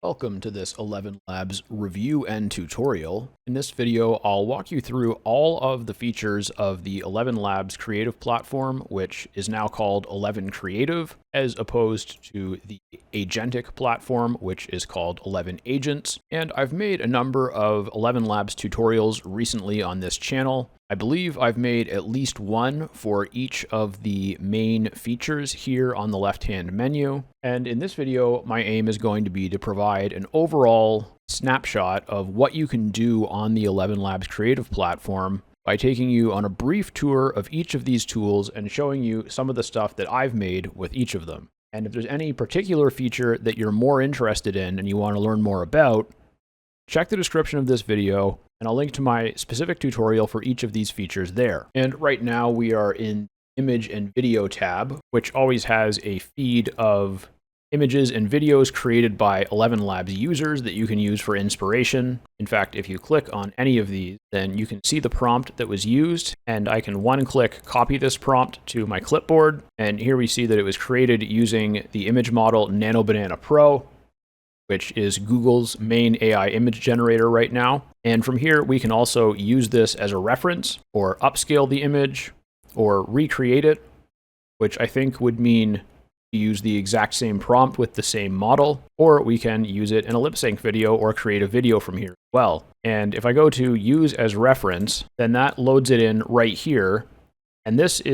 Welcome to this ElevenLabs review and tutorial. In this video, I'll walk you through all of the features of the ElevenLabs creative platform, which is now called ElevenCreative, as opposed to the agentic platform, which is called ElevenAgents. And I've made a number of ElevenLabs tutorials recently on this channel. I believe I've made at least one for each of the main features here on the left-hand menu. And in this video, my aim is going to be to provide an overall snapshot of what you can do on the ElevenLabs creative platform by taking you on a brief tour of each of these tools and showing you some of the stuff that I've made with each of them. And if there's any particular feature that you're more interested in and you want to learn more about, check the description of this video, and I'll link to my specific tutorial for each of these features there. And right now we are in Image and Video tab, which always has a feed of images and videos created by ElevenLabs users that you can use for inspiration. In fact, if you click on any of these, then you can see the prompt that was used, and I can one-click copy this prompt to my clipboard. And here we see that it was created using the image model Nano Banana Pro, which is Google's main AI image generator right now. And from here, we can also use this as a reference, or upscale the image, or recreate it, which I think would mean use the exact same prompt with the same model, or we can use it in a lip sync video or create a video from here as well. And if I go to use as reference, then that loads it in right here. And this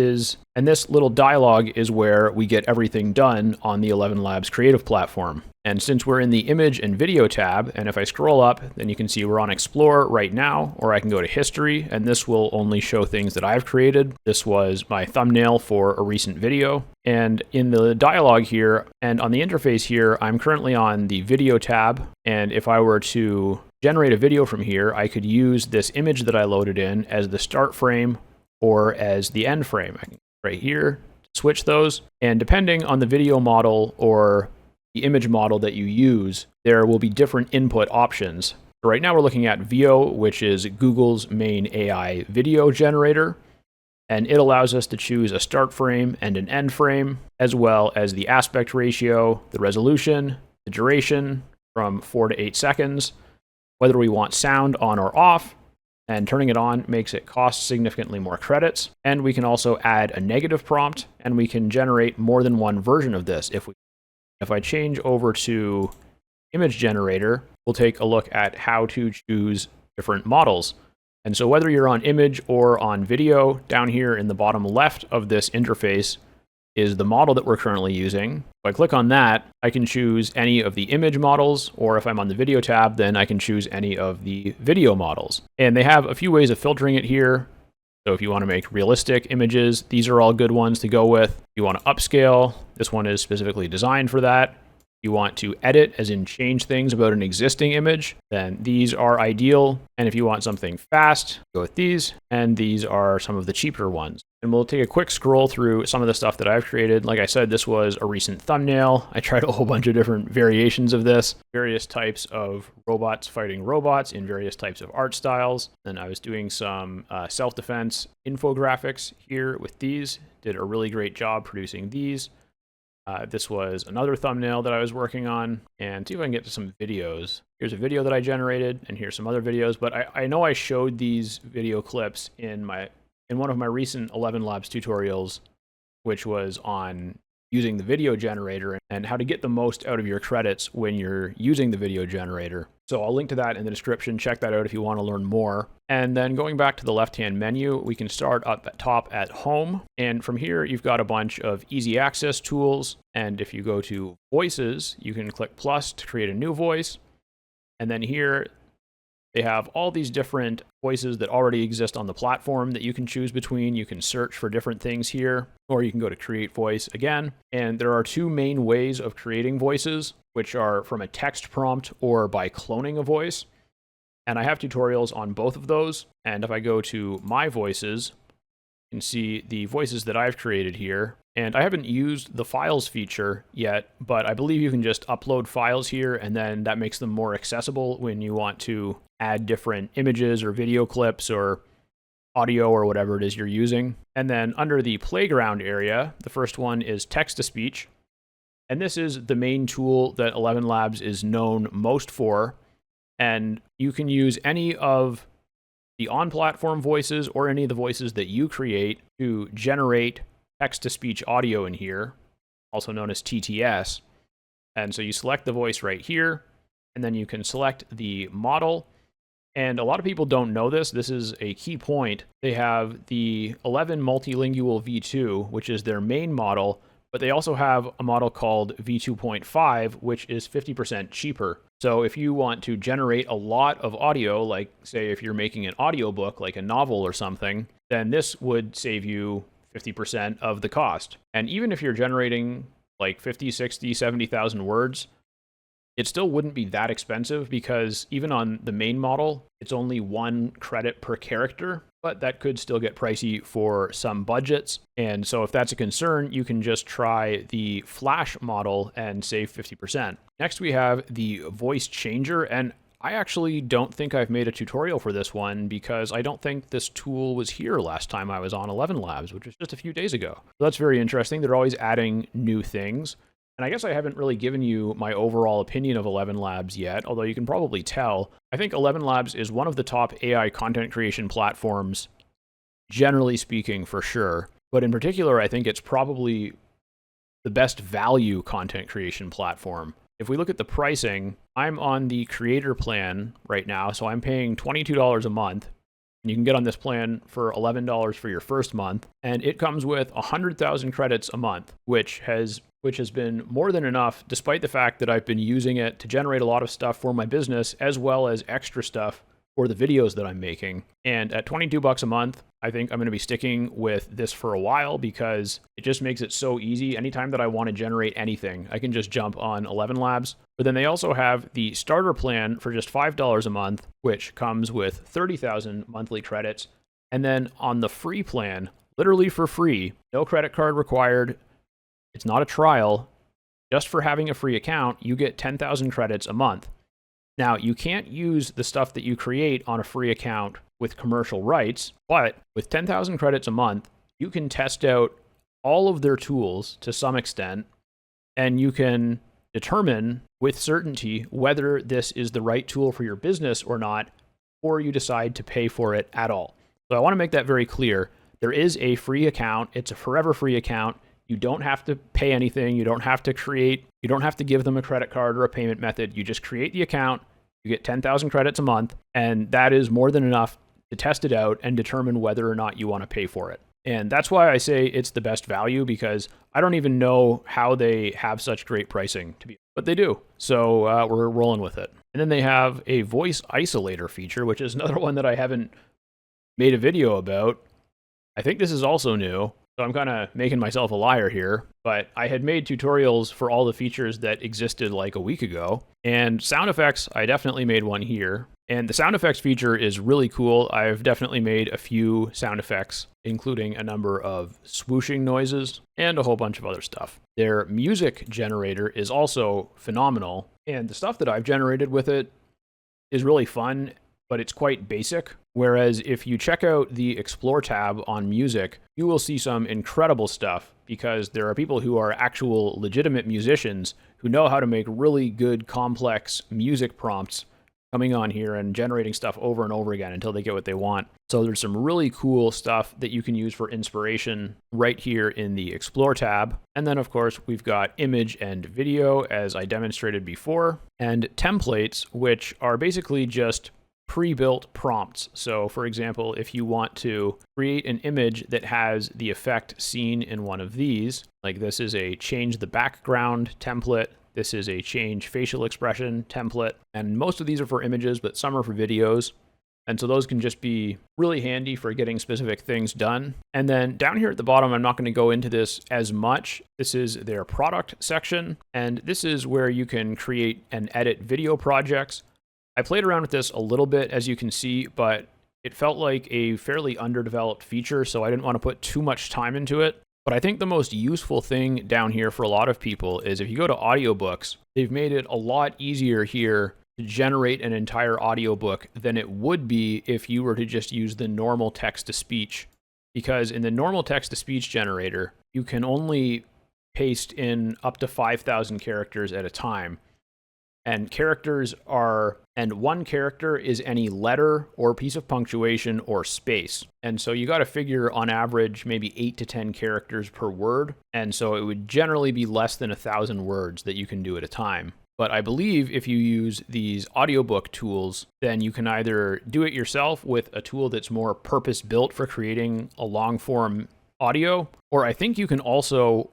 little dialog is where we get everything done on the ElevenLabs creative platform. And since we're in the image and video tab, and if I scroll up, then you can see we're on Explore right now, or I can go to History, and this will only show things that I've created. This was my thumbnail for a recent video. And in the dialog here, and on the interface here, I'm currently on the video tab. And if I were to generate a video from here, I could use this image that I loaded in as the start frame or as the end frame. I can right here, switch those. And depending on the video model or the image model that you use, there will be different input options. So right now we're looking at Veo, which is Google's main AI video generator, and it allows us to choose a start frame and an end frame, as well as the aspect ratio, the resolution, the duration from 4 to 8 seconds, whether we want sound on or off, and turning it on makes it cost significantly more credits. And we can also add a negative prompt, and we can generate more than one version of this If I change over to image generator, we'll take a look at how to choose different models. And so whether you're on image or on video, down here in the bottom left of this interface is the model that we're currently using. If I click on that, I can choose any of the image models, or if I'm on the video tab, then I can choose any of the video models. And they have a few ways of filtering it here. So if you want to make realistic images, these are all good ones to go with. If you want to upscale, this one is specifically designed for that. If you want to edit, as in change things about an existing image, then these are ideal. And if you want something fast, go with these. And these are some of the cheaper ones. And we'll take a quick scroll through some of the stuff that I've created. Like I said, this was a recent thumbnail. I tried a whole bunch of different variations of this, various types of robots fighting robots in various types of art styles. Then I was doing some self-defense infographics here with these. Did a really great job producing these. This was another thumbnail that I was working on, and see if I can get to some videos. Here's a video that I generated, and here's some other videos, but I know I showed these video clips in one of my recent ElevenLabs tutorials, which was on using the video generator and how to get the most out of your credits when you're using the video generator. So I'll link to that in the description. Check that out if you want to learn more. And then going back to the left-hand menu, we can start up at top at Home. And from here, you've got a bunch of easy access tools. And if you go to Voices, you can click plus to create a new voice. And then here, they have all these different voices that already exist on the platform that you can choose between. You can search for different things here, or you can go to Create Voice again. And there are two main ways of creating voices, which are from a text prompt or by cloning a voice. And I have tutorials on both of those. And if I go to My Voices, you can see the voices that I've created here. And I haven't used the files feature yet, but I believe you can just upload files here, and then that makes them more accessible when you want to add different images or video clips or audio or whatever it is you're using. And then under the playground area, the first one is text-to-speech. And this is the main tool that ElevenLabs is known most for. And you can use any of the on-platform voices or any of the voices that you create to generate text-to-speech audio in here, also known as TTS. And so you select the voice right here, and then you can select the model. And a lot of people don't know this. This is a key point. They have the 11 Multilingual V2, which is their main model, but they also have a model called V2.5, which is 50% cheaper. So if you want to generate a lot of audio, like say if you're making an audiobook, like a novel or something, then this would save you 50% of the cost. And even if you're generating like 50, 60, 70,000 words, it still wouldn't be that expensive because even on the main model, it's only 1 credit per character, but that could still get pricey for some budgets. And so if that's a concern, you can just try the Flash model and save 50%. Next, we have the voice changer. And I actually don't think I've made a tutorial for this one because I don't think this tool was here last time I was on ElevenLabs, which was just a few days ago. So that's very interesting. They're always adding new things. And I guess I haven't really given you my overall opinion of ElevenLabs yet, although you can probably tell. I think ElevenLabs is one of the top AI content creation platforms, generally speaking, for sure. But in particular, I think it's probably the best value content creation platform. If we look at the pricing, I'm on the creator plan right now, so I'm paying $22 a month. And you can get on this plan for $11 for your first month. And it comes with 100,000 credits a month, which has been more than enough, despite the fact that I've been using it to generate a lot of stuff for my business, as well as extra stuff for the videos that I'm making. And at $22 a month, I think I'm going to be sticking with this for a while because it just makes it so easy. Anytime that I want to generate anything, I can just jump on ElevenLabs. But then they also have the starter plan for just $5 a month, which comes with 30,000 monthly credits. And then on the free plan, literally for free, no credit card required. It's not a trial. Just for having a free account, you get 10,000 credits a month. Now, you can't use the stuff that you create on a free account with commercial rights, but with 10,000 credits a month, you can test out all of their tools to some extent, and you can determine with certainty whether this is the right tool for your business or not, or you decide to pay for it at all. So I want to make that very clear. There is a free account. It's a forever free account. You don't have to pay anything. You don't have to give them a credit card or a payment method. You just create the account. You get 10,000 credits a month, and that is more than enough to test it out and determine whether or not you want to pay for it. And that's why I say it's the best value, because I don't even know how they have such great pricing, but they do. So we're rolling with it. And then they have a voice isolator feature, which is another one that I haven't made a video about. I think this is also new. So I'm kind of making myself a liar here, but I had made tutorials for all the features that existed like a week ago. And sound effects, I definitely made one here. And the sound effects feature is really cool. I've definitely made a few sound effects, including a number of swooshing noises and a whole bunch of other stuff. Their music generator is also phenomenal. And the stuff that I've generated with it is really fun, but it's quite basic. Whereas if you check out the Explore tab on music, you will see some incredible stuff, because there are people who are actual legitimate musicians who know how to make really good, complex music prompts coming on here and generating stuff over and over again until they get what they want. So there's some really cool stuff that you can use for inspiration right here in the Explore tab. And then, of course, we've got image and video, as I demonstrated before, and templates, which are basically just pre-built prompts. So for example, if you want to create an image that has the effect seen in one of these, like this is a change the background template, this is a change facial expression template, and most of these are for images, but some are for videos. And so those can just be really handy for getting specific things done. And then down here at the bottom, I'm not going to go into this as much. This is their product section, and this is where you can create and edit video projects. I played around with this a little bit, as you can see, but it felt like a fairly underdeveloped feature, so I didn't want to put too much time into it. But I think the most useful thing down here for a lot of people is if you go to audiobooks, they've made it a lot easier here to generate an entire audiobook than it would be if you were to just use the normal text-to-speech. Because in the normal text-to-speech generator, you can only paste in up to 5,000 characters at a time. And one character is any letter or piece of punctuation or space. And so you got to figure on average maybe 8 to 10 characters per word. And so it would generally be less than 1,000 words that you can do at a time. But I believe if you use these audiobook tools, then you can either do it yourself with a tool that's more purpose-built for creating a long-form audio, or I think you can also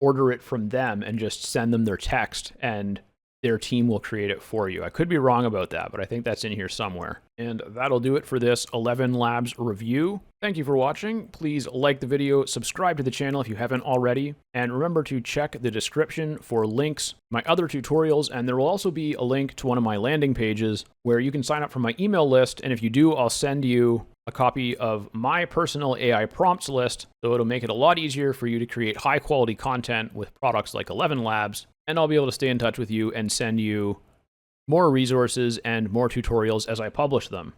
order it from them and just send them their text and their team will create it for you. I could be wrong about that, but I think that's in here somewhere. And that'll do it for this ElevenLabs review. Thank you for watching. Please like the video, subscribe to the channel if you haven't already, and remember to check the description for links, my other tutorials, and there will also be a link to one of my landing pages where you can sign up for my email list, and if you do, I'll send you a copy of my personal AI prompts list, so it'll make it a lot easier for you to create high-quality content with products like ElevenLabs, and I'll be able to stay in touch with you and send you more resources and more tutorials as I publish them.